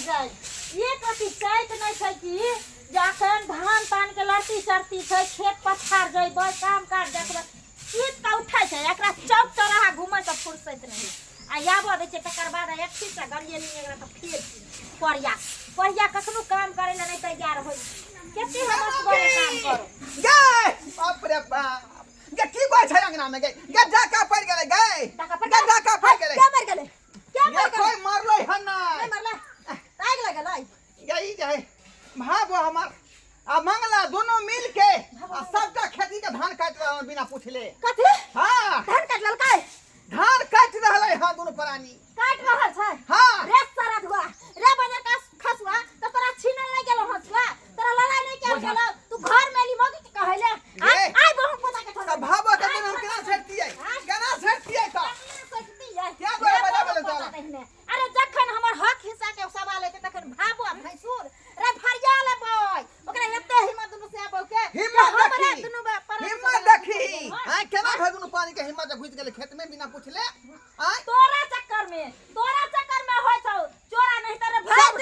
जाए ये कथी चैत नहीं छै कि जखन धान तान के लड़ती चढ़ती छै खेत पथार जइबै काम काज देखबै ईद का उठै छै एकरा चौक चौराहा घुमै के फुर्सत नहीं आ याबो दै छै तकर बाद एक चीज से गरिए नहीं एकरा तो फेर परिया परिया कखनो काम करे ला नहीं तैयार होई केते हमस बड़े काम करो गए बाप रे बाप गे की बात छै अंगना में गे गे ढाका पड़ गेले गे ढाका पड़ गेले क्या मर गेले क्या मर गेले कोई मारलो है ना नहीं मरला आग लगल आई गई जाए भागो हमार आ मंगला दोनों मिल के आ सबका खेती के धान काट रहा बिना पूछले कथी हां धान काट ललकै धान काट रहले हां दोनों प्राणी काट रहल छै हां रे सारा धुआ रे बने का खसुआ तो तोरा छीनल नहीं गेलो हसुआ तोरा लड़ाई नहीं केल गेलो तू घर में ली मगी के कहले आई बहुत पता के त भाबो के हम केना छेड़ती है केना छेड़ती है त क्या बोले बता बोले तो अरे जखन हमर हक हिस्सा के सवाल है तखन भाबो भैंसुर रे फरिया ले बोय ओकरा एते हिम्मत दुनु से आबो के हिम्मत देखी हां केना भगुन पानी के हिम्मत घुस गेले खेत में बिना पूछले हां तोरा चक्कर में होय छौ चोरा नहीं त रे भाग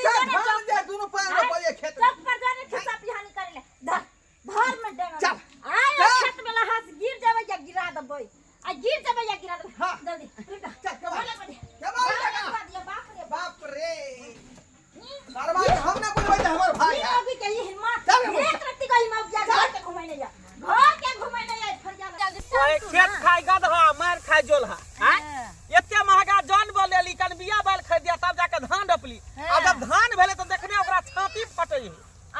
दे दोनों पानी पड़े खेत सब पर जाने खिसा पिहानी करे ले धर में डेंगा आय खेत में हाथ गिर जावे या गिरा देबै आ गिर जावे या गिरा देबै हां जल्दी बाप रे दरबार हम ना बोलबै त हमर भाई ये अभी के हिम्मत एक रत्ती का हिम्मत जा घर के घुमै नहीं जा घर के घुमै नहीं जा फरिया ओए खेत खाई गदहा मार खाई जोलहा हैं एते महंगा जान बोलेली कन बिया बाल खरीदिया तब जाके धान रोपली आ जब धान भेले त देखने ओकरा छाती फटै है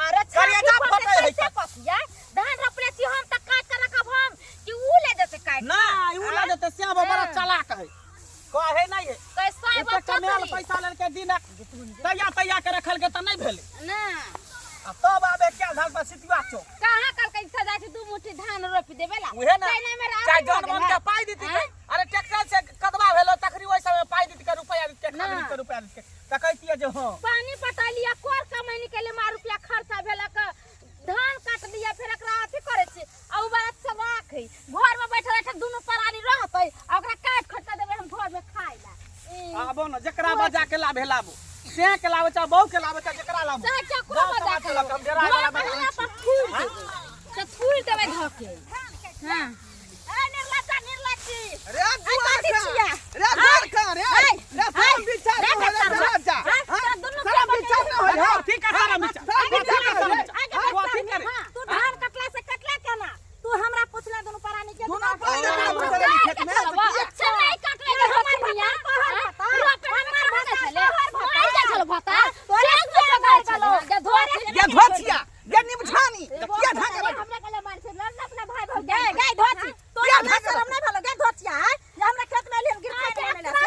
अरे करिया फटै है कैसे पसिया धान रोपले छी हम त काट के रखब हम कि ऊ ले देते काट ना ऊ ला देते श्याम बड़ा चालाक है कहे नहीं है कैसा है एते कमेल पैसा लेल के दिन तैया के रखल के त नहीं भेले ना आ तब आबे क्या धान पर सितुआ चो कहां कल के इच्छा जाय दू मुट्ठी धान रोप देबेला उहे ना चाइना में चाय जन मन के पाई दीती अरे ट्रैक्टर से कदवा भेलो तखरी ओइ समय पाई दीती के रुपया के खाली के रुपया के त कहतिए जे हां पानी पटालिया कोर कमाई के लिए मार रुपया खर्चा भेला का धान काट दिया फिर एकरा अथी करे छी आ उ बात सब राखै घर में बैठल बैठल दोनों प्राणी रहतै आ ओकरा काट खर्चा देबे हम घर में खाइला आबो न जकरा बजा के लाभे लाबो से के लाबो चा बहु के लाबो चा जकरा लाबो चाहे चकुरा बजा के हम डेरा वाला बजा से फूल देबे धके हां ए निर्लज्जी रे रे का रे साम बिचार हो जा दोनों साम बिचार न हो हां ठीक है सारा बिचार तू धान कटला से कटला केना तू हमरा पूछला दोनों प्राणी के दोनों प्राणी खेत में अच्छा नहीं कटले के हमर भैया रोप हमर भाता चले भाई जा चलो भाता तोरे चलो ये धोतिया ये निमठानी क्या ढंग है हमरा कले मान से लड़ना अपना भाई भाई गए धोती तोरे हमरा शरम नहीं भलो गए धोतिया है ये हमरा खेत में हम गिर के मेला से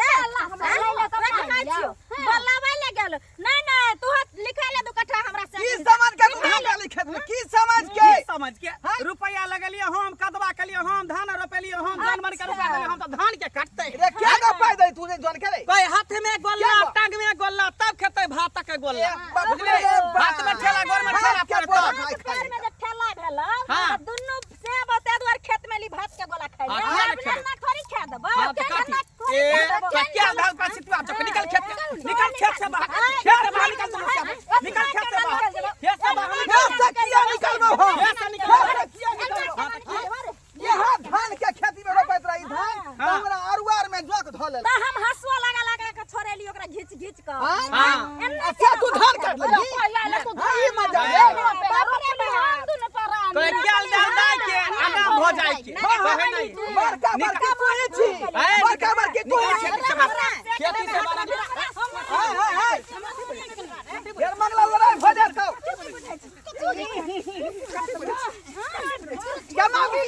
हमरा ले तो बल्लावे ले गेल नहीं तू लिखा ले दू कट्ठा हमरा से की समझ के धान खेत में की समझ के रुपया लगलिए हम कदवा के लिए हम धान रोपेलिए हम जानवर के रुपया देले हम तो धान के काटते रे क्या का पाई दे तूने जन के रे कोई हाथ में गोल्ला टांग में गोल्ला तब खेते भात के गोल्ला बुझले हाथ में ठेला गोर में ठेला पड़ता घर में जब ठेला भेल दुनु से बता द्वार खेत में ली भात के गोला खाइ ना थोड़ी खा देबो क्या धान पर सितवा चक निकल खेत से बाहर खेत से बाहर निकल तुम निकल खेत से बाहर खेत से बाहर किया निकलबो हो खेत से निकल यहां धान के खेती में रोपैत रही धान हमरा अरुआर में जोक धोले त हम हसुआ लगा के छोड़ेली ओकरा घिच के हां अच्छा तू धान काट ले तू ई मजा है तो गेल दाई के आगा हो जाय के कहे नहीं बड़का कोई छी बड़का तू खेती से बाहर हां फिर मंगला लड़ाई हो जात जमा भी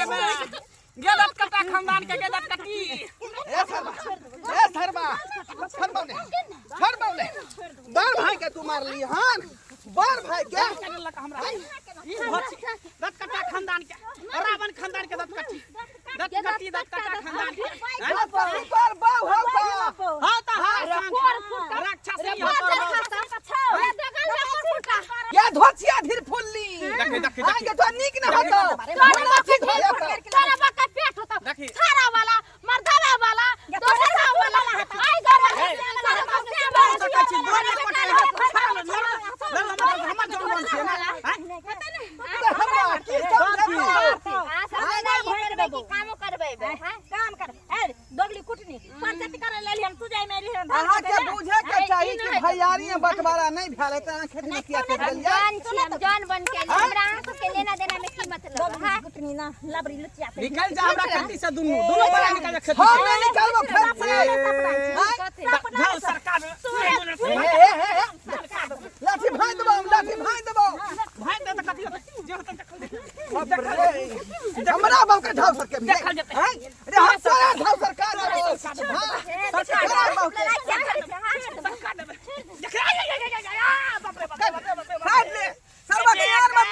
गेदत कटा खानदान के गेदत कटी ए सरबा बार भाई के तू मार ली हां बार भाई के हमरा दत कटा खानदान के रावण खानदान के दत कटा खानदान के पर बाऊ हो हां त हां राक्षसी नहीं भेल है त खेती में किया कर हम दिया जान बन के हमरा आंख के लेना देना में की मतलब है गुटनी ना लबरी लुचिया पे निकल जा हमरा खेती से दोनों बड़ा निकल जा खेती हम नहीं निकालबो खेत से जाओ सरकार लाठी भाई देबो भाई दे त कथि जे होत हमरा बाप के ढाव सरके देखल जेतै अरे हम सारा ढाव सरकार खाद ले सरवा के यार मत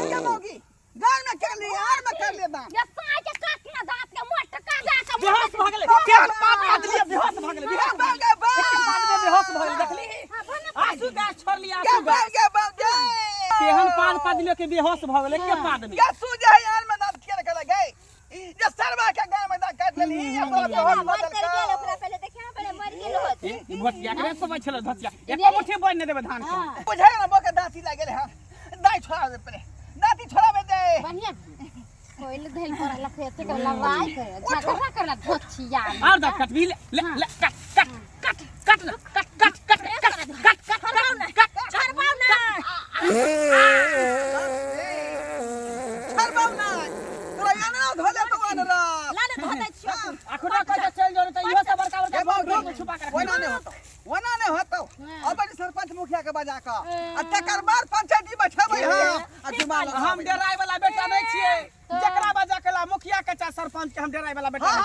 क्या मोगी गाय में कर ले यार में कर ले दाम ये साई के काटना दांत के मोट का जा के बेहोश भ गेलै क्या पाप आदमी बेहोश भ गेलै क्या बन गया बाद में बेहोश भ गेलै देखली आंसू गैस छोड़ लिया क्या आंसू बन गया केहन पाद पादलियो के बेहोश भ गेलै के पाद में क्या सूझे है यार में दांत खेल कर गए जे सरवा के गाय में दांत काट लेली अपना बेहोश मर बदल कर गेल का ओकरा पहले देखिया पहले मर गेल होत भोटिया के समय छल धसिया एको मुट्ठी बोइ नै देबे धान के बुझे ना बोके दांती लागल है दाई छोड़ा दे पहले दांती छोड़ा दे बढ़िया कोइल धैल पर लखे ते कर लवाई कर झगड़ा करला धोछिया और द कट भी ले कट छरबाव ना छरबाव ना तोरा याना धोले तो वानरा लाने धो दै छियो अखुरा कह चल जो त इहो सब बड़का बड़का बात छुपा कर वना ने होतो अब सरपंच मुखिया के बजा का आ तकर बाद पंचायती बैठबै हां आ जुमाल हम डेराय वाला बेटा नै छियै जकरा बजा केला मुखिया के चा सरपंच के हम डेराय वाला बेटा हां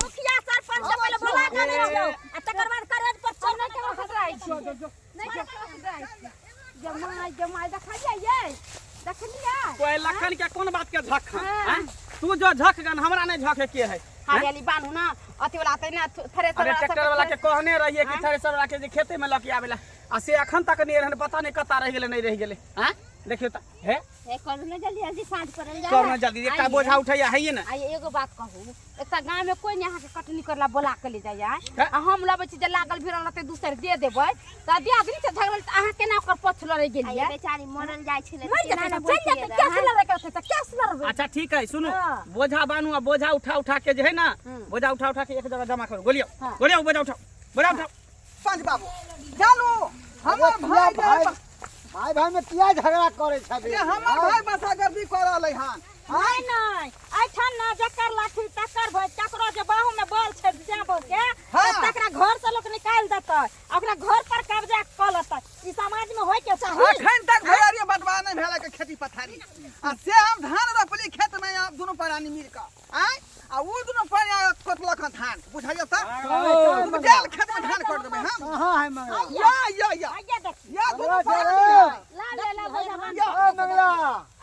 मुखिया सरपंच से पहले बोला के नहीं रहो आ तकर बाद कागज पर चल नहीं के खतराई छी नहीं के खतराई जमाई देखा जाइए देखलिए कोई लखन के कोन बात के झक हैं तू जो झक गन हमरा नै झके के है हरियाली बांधू ना अति वाला आते ना थ्रेसर अरे ट्रैक्टर वाला के कहने रहिए कि थ्रेसर वाला के जे खेते में लके आवेला आ से अखन तक नहीं रहन पता नहीं कता रह गेले नहीं रह गेले हैं देखियो त हे ए करू ना जल्दी साँझ परल जा करना जल्दी एकटा बोझा उठैया है ना आ एगो बात कहू एकटा गांव में कोई यहाँ के कटनी करला बोला के ले जाय आ हम लबे छी जे लागल भिरल रहते दूसर दे देबै त दियादनी से झगड़ल त अहाँ केना ओकर पछ लड़े गेलिए बेचारी मरल जाय छले चल जाते कैसे लड़े के कैसे लड़बे अच्छा ठीक है सुनो बोझा बानू आ बोझा उठा के जे है ना बोझा उठा के एक जगह जमा करो गोलियो बोझा उठाओ पंच बाबू चलो हमर भाई में किया झगड़ा करे छबे हमर भाई बसा गर्दी करल है हां नहीं ऐठन ना जकर लाठी टक्कर भय टकरो जे बाहु में बल छै जाबो के तकरा घर से लोग निकाल देतै ओकरा घर पर कब्जा क लेतै ई समाज में होय के चाही अखन तक भैयारी बटवा नहीं भेला के खेती पथारी आ से हम धान रोपली खेत में आप दोनों प्राणी मिल के आय आ उ दोनों प्राणी कोटलक धान बुझाइयो त जेल खेत में धान कर देबै हम हां है मंगला या आगे देख या दोनों प्राणी ला बोझा बांध मंगला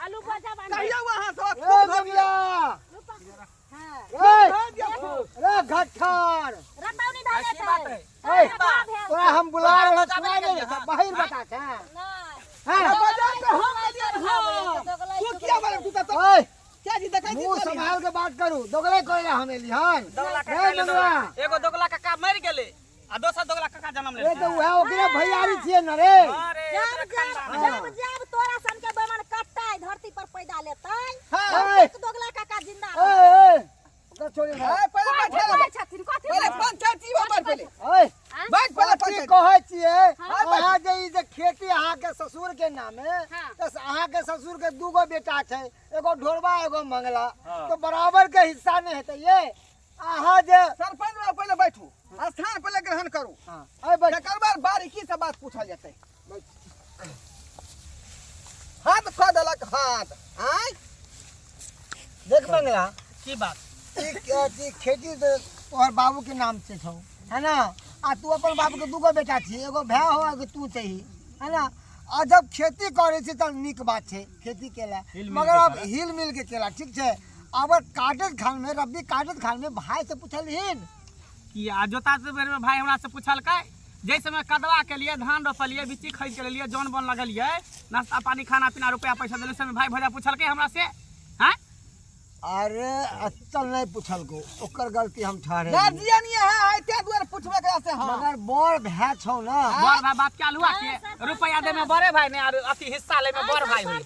आलू बोझा बांध कहियो वहां सब मंगला रे घट्ठर रतौनी धाने अच्छी बात है तोरा हम बुला रहल सुना नहीं बाहर बता के हां बजा के हम तू किया बोले तू त ओए क्या जी देखाई मुंह संभाल के बात करू दोगले कोइला हम एलिहन एगो दोगला काका मर गेले आ दोसर दोगला काका जन्म ले ए तो उहे ओकरे भैयारी छिए न रे जब तोरा सन के बेमन कटतै धरती पर पैदा लेतै एक दोगला काका जिंदा ओकर छोड़ी पहले बैठे छथिन कथि पहले पंचायती बात पहले ओए बैठ पहले पंचायती कहै छिए अहाँ जे ई जे खेती अहाँ के ससुर के नामे त अहाँ के ससुर के दूगो बेटा छै एगो ढोरबा एगो मंगला तो बराबर के हिस्सा नहीं हेतै ये अहाँ जे सरपंच में पहले बैठू स्थान पहले ग्रहण करू तकर बाद बारीकी से बात पूछल जेतै हाथ खा देलक हाथ आय देख मंगला की बात खेती तोहर बाबू के नाम से छौ है ना आ तू अपन बाबू के दूगो बेटा छी एगो भाई हो एगो तू छही है ना आ जब खेती करे छी त नीक बात छै खेती केला मगर अब हिल मिल के केला ठीक छै अब काटत खान में रब्बी काटत खान में भाई से पूछलहिन कि आ जोता से बेर में भाई हमरा से पूछलकै जैसे में कदवा के लिए धान रोपलिए बिच्ची खरीद के लिए जौन बन लगलिए नाश्ता पानी खाना पीना रुपया पैसा देले से भाई भैया पूछलकै हमरा से हैं अरे अचल नहीं पूछल को ओकर गलती हम ठहरे गार्जियन ये है ते दुआर पूछबे करा से हां मगर बड़ भाई छौ ना बड़ भाई बात क्या लुआ के रुपया दे में बड़े भाई ने और अति हिस्सा ले में बड़ भाई होई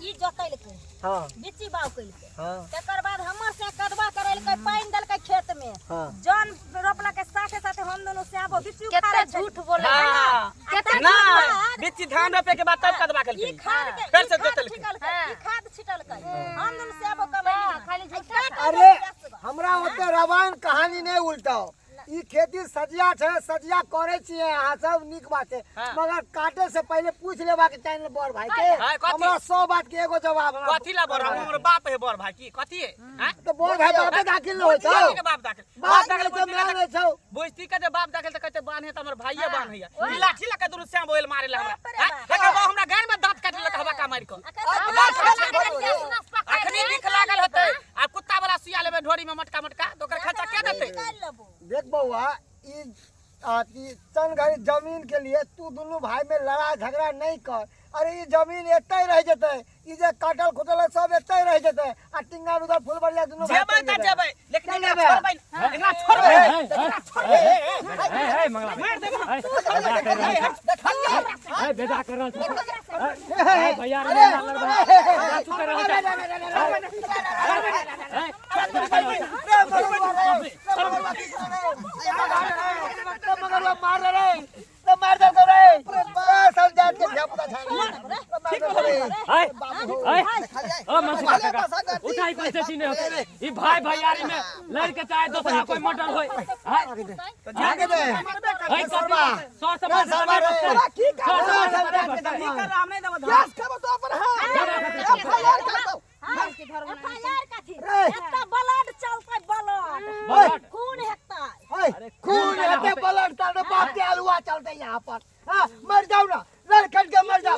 ई जोतैल के हां बिच्ची बाव कइल के हां तकर बाद हमर से कदवा करैल के पानी दल के खेत में जौन रोपला के साथे साथे हम दोनों से आबो बिच्ची कितना उखाड़े झूठ बोले हाँ। कितना ना झूठ बिच्ची धान रोपे के बाद तब कदवा ई के खाद के फिर से ई खाद जोतल छिटल के ई खाद छिटल के हम दोनों से आबो कमाई खाली झूठा अरे हमरा ओते रामायण कहानी नहीं उल्टाओ ई खेती सजिया छे सजिया करे छिए अहाँ सब निक बात है हाँ। मगर काटे से पहले पूछ लेबा के चाहिए बड़ भाई के हाँ, कथी? हमरा 100 बात के एगो जवाब हमरा कथी ला बोल रहा हमर बाप है बड़ भाई की कथी है हैं तो बड़ भाई बापे दाखिल हो छौ कथी के बाप दाखिल बात दाखिल तो मान छौ बुझती के जे बाप दाखिल त कहते बान है त हमर भाईये बान है ई लाठी ला के दुनु श्याम बोल मारे ला हमरा हैं देखा वो हमरा घर में दांत काटे ला हवा का मार को अखनी दिख लागल होते आ कुत्ता वाला सुइया लेबे ढोरी में मटका मटका तो ओकर खर्चा के देते देख बउआ ई चन घड़ी जमीन के लिए तू दोनों भाई में लड़ाई झगड़ा नहीं कर अरे ये जमीन एते रह जते ई जे काटल खुटल है, सब एते रह जते आ टिंगा उधर फूल बढ़िया दोनों भाई जेबै त जेबै लेकिन चल एकरा जेबै। छोड़बै एकरा छोड़बै ए मंगला मार देबो ए बेटा कर रहा है भैया रे तू कर रहा मार रे तो मार दे रे सब जात के झपटा है ओ मंसूर काका उठाई कैसे सीने होते ई भाई भैयारी में लड़ के चाहे दूसरा कोई मर्डर होय तो जाके दे है सरबा सौ से सरबा रे की कर हम नहीं देबो गैस खबो तो अपन एफआईआर कर दो एफआईआर कथी रे। एतना ब्लड चलतै ब्लड ब्लड। खून हेतै अरे खून हेते ब्लड चलते बाप के अलुआ चलते यहाँ पर हां मर जाओ ना लड़खट के मर जाओ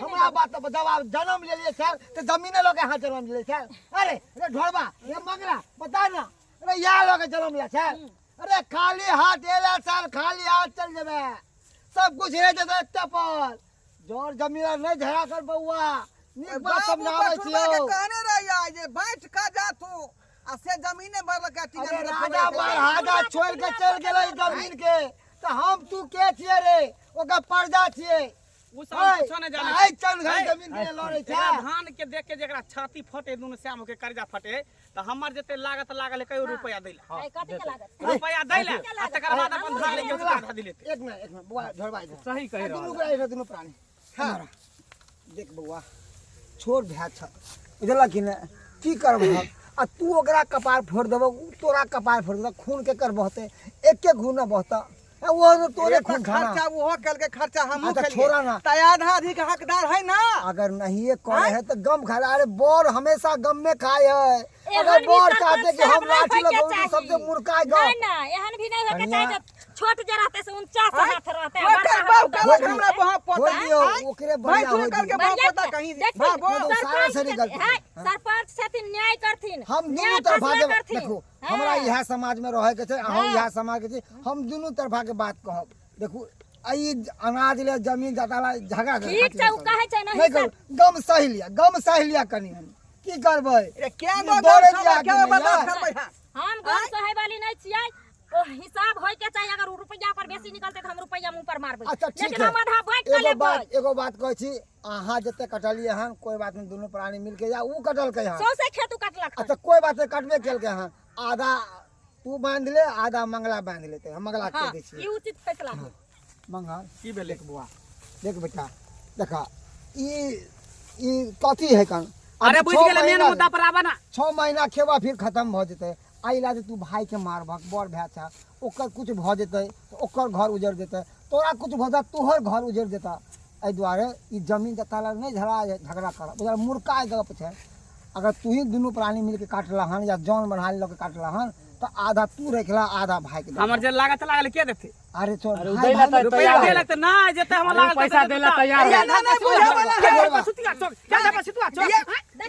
हमरा बात तो जवाब जन्म ले लिए सर तो जमीने लोग यहाँ जन्म ले सर अरे रे ढोलबा ये मंगला बता ना अरे यहाँ लोग जन्म ले सर अरे खाली हाथ एला सर खाली हाथ चल जेबे सब कुछ रह जते चपल जोर जमीन नहीं झड़ा कर बउआ नीक बात समझावे छियो कहने रहिया जे बैठ का जा तू आ से जमीने भर लगा अरे राजा बरहाजा छोड़ के चल गेलै जमीन के तो हम तू के छिए रे ओकर पर्दा छिए उ सब कुछो नहीं जाने आई चल घर जमीन के लड़ै छै एकरा धान के देख के जेकरा छाती फटे दुनु श्याम के कर्जा फटे त हमर जते लागत लागल कई रुपया दैला कथी के लागत रुपया दैला आ तकर बाद अपन धान लेके उतार धा दिले एक मिनट बुआ झड़बाई दे सही कह रहा दुनू के दुनू प्राणी हां देख बुआ छोड़ भै छ बुझला कि ने की करब हम आ तू ओकरा कपार फोड़ देबो तोरा कपार फोड़ देबो खून के कर बहते एके खून न बहता वो तोरे खून खाना खर्चा वो कल के खर्चा हम अच्छा, छोड़ा ना। त आधा अधिक हकदार है ना अगर नहीं ये करे है तो गम खा अरे बोर हमेशा गम में खाए है अगर एहन भी बोर सरपंच चाहते कि हम साहब नहीं लाठी होइके लगाऊं चाही। सबसे मुर्काए नहीं गम ना एहन भी नहीं होके कन्या। चाहिए जब छोट जे रहते से 49 हाथ रहते ओकर बाप कलक हमरा वहां हो पोता दियो ओकरे भाई बढ़िया तू हो करके दियो बाप पोता कहीं भागो सारा से निकल सरपंच छथिन न्याय करथिन हम न्याय दुनू तरफा फैसला के करथिन। देखो हाँ। हमरा यह समाज में रहे के छै अहूँ यह समाज के छी हम दुनू तरफा के बात कहब देखो आई अनाज ले जमीन जताला झगड़ा ठीक छै उ कहे छै नहीं नहीं कर गम सही लिया कनी हम की करबै क्या ई गो दौड़े सब दिया क्या आदमी बर्दाश्त यार। करबै हम गम सहे वाली नहीं छियै ओ हिसाब होय के चाहिए अगर रुपया पर बेसी निकलते त हम रुपया मुंह पर मारबै अच्छा ठीक लेकिन है हम आधा बांट के लेबै एगो बात कहै छी अहाँ जते कटलिए हन कोई बात नहीं दोनों प्राणी मिलके या ऊ कटल के हन सौसे खेत कटलक अच्छा कोई बात नहीं कटबे केल के हन आधा तू बांध ले आधा मंगला बांध लेते हम मंगला के हां दै छी ई उचित फैसला है मंगल की भेले देख बुआ देख बेटा देखा ई कथी है कन अरे बुझ गेले मेन मुद्दा पर आबा ना 6 महीना खेबा फिर खत्म भ जेतै आई ला तू भाई के मारबक बड़ भै छ ओकर कुछ भ जेतै तो ओकर घर उजड़ जेतै तोरा कुछ भ जा तोहर घर उजड़ जेता एहि दुआरे ई जमीन जता ला नहीं झगड़ा कर उधर मुर्का गप छै अगर तू ही दोनों प्राणी मिल के काटला हन या जान बढ़ा ल के काटला हन तो आधा तू रखला आधा भाई के दे। हमर जे लागत लागल के देते अरे छोड़ अरे भाई उदैला भाई तो रुपया तैयार दे है। लगते ना जेते हमर लागल पैसा देला तैयार है। सुतिया चोक क्या देबा सुतिया चोक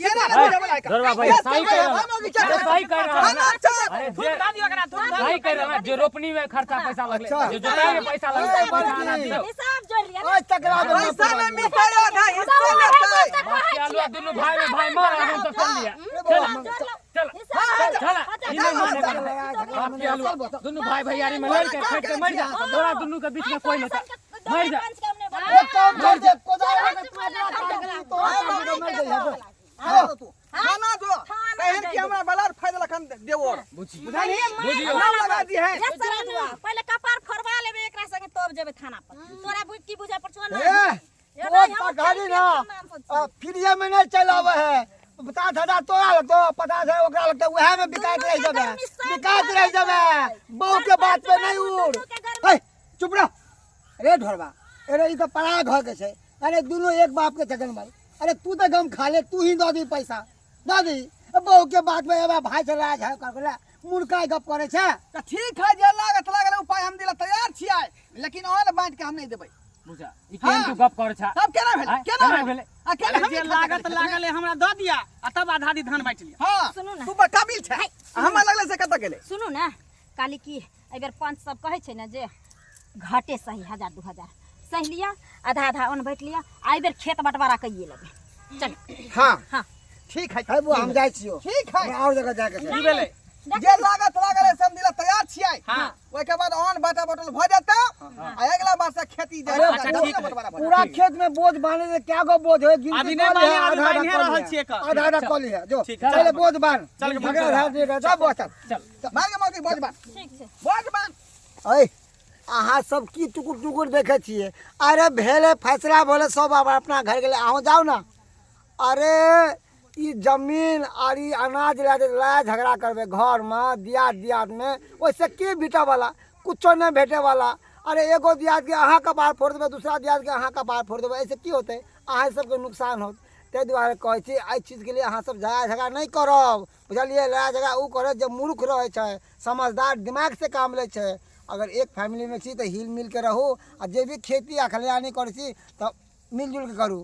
ये ना बुझे वाला का दरवा भाई सही कह रहा है सही कह रहा है अरे दूध दादी वगैरह दूध सही कह रहा है जो रोपनी में खर्चा पैसा लगले अच्छा। जो जोताई में पैसा लगले पैसा ना दियो हिसाब जोड़ लिया ओए तकरा दे पैसा में मिठाई आधा हिस्सा लेता बाकी आलू दोनों भाई में भाई मार हम तो कर लिया चल चल इन्हें माने का आपकी आलू दोनों भाई भैयारी में लड़ के फेंक के मर जा दोनों दोनों के बीच में कोई नहीं मर जा एक काम कर दे कोदार के तू अपना तो मर गई हां तू खाना दो कहन कि हमरा बलार फायदा लखन देवो बुझी बुझानी बुझियो लगा दी है पहले रोज का गाड़ी ना फ्रीए में नहीं चलावे है। 50,000 तोरा लगतो, 50,000 ओकरा लगतो, वह में बिकाइत रह जाबे, बिकाइत रह जाबे। बहू के बात पे नहीं उड़। ए चुप रह। अरे ढोरबा, अरे ई तो पराया घर के छै। अरे दोनों एक बाप के छकन भाई। अरे तू तो गम खा ले, तू ही दो दी पैसा, दो दी। बहू के बात में एबा भाई चला है करला मुर्गा गप करे छै। तो ठीक है, जे लागल उपाय हम दिला तैयार छियै, लेकिन और बांट के हम नहीं देबै। बुझा ई केहन तू गप कर छा। तब केना भेलै? केना भेलै? आ केना हम जे लागत लागल है हमरा दऽ दिया आ तब आधा आधी धान बाँटि लिया। हां सुनू ना। तू काबिल छै। हमरा लगले से कत गेलै? सुनू ना, काली की एहि बेर पंच सब कहै छै ना जे घाटे सही 1000 2000 सही लिया, आधा आधा अन्न बाँटि लिया, आ एहि बेर खेत बंटवारा कइए लेबै। चल हां हाँ ठीक है, है वो हम जाय छियो। ठीक है। और जगह जाके छै। की भेलै? जे लागल है से हम दिला तैयार छियै। हाँ। ओइ के बाद अन्न बाटा बटल भ जाता आ अगला बार से खेती जे अच्छा, ठीक है। पूरा खेत में बोझ बांधे से क्या गो बोझ है? गिनती अभी नहीं कर लिया, बांधे, अभी आधा बांधे आधा रहल कर छियै लिया। का। आधा आधा कर लिया जो। ठीक है। पहले बोझ बांध। चल के बोझ झगड़ा बांध। है सब बोझ चल। चल मार के मौकी बोझ बांध। ठीक छै। बोझ बांध। ओए अहाँ सब की टुकुर टुकुर देखे छिए? अरे भेले फैसला बोले सब अब अपना घर गेले, अहों जाओ ना। अरे ई जमीन और ई अनाज लड़ाई झगड़ा करबे घर में, दियाद दियाद में, ओइसे के बीटा वाला कुछो नहीं भेटे वाला। अरे एगो दियाद के अहाँ का बार फोड़ देबे, दूसरा दियाद के अहाँ का बार फोड़ देबे, ऐसे की होते? अहाँ सबके नुकसान होत। ते दुआरे कहै छी एहि चीज के लिए अहाँ सब लड़ाई झगड़ा नहीं करब, बुझलिए? लड़ाई झगड़ा उ करे जे मूर्ख रहे छै, समझदार दिमाग से काम ले छै। अगर एक फैमिली में छी तो हिल मिल के रहू, आ जे भी खेती आ खलिहानी करै छी तो मिलजुल के करू।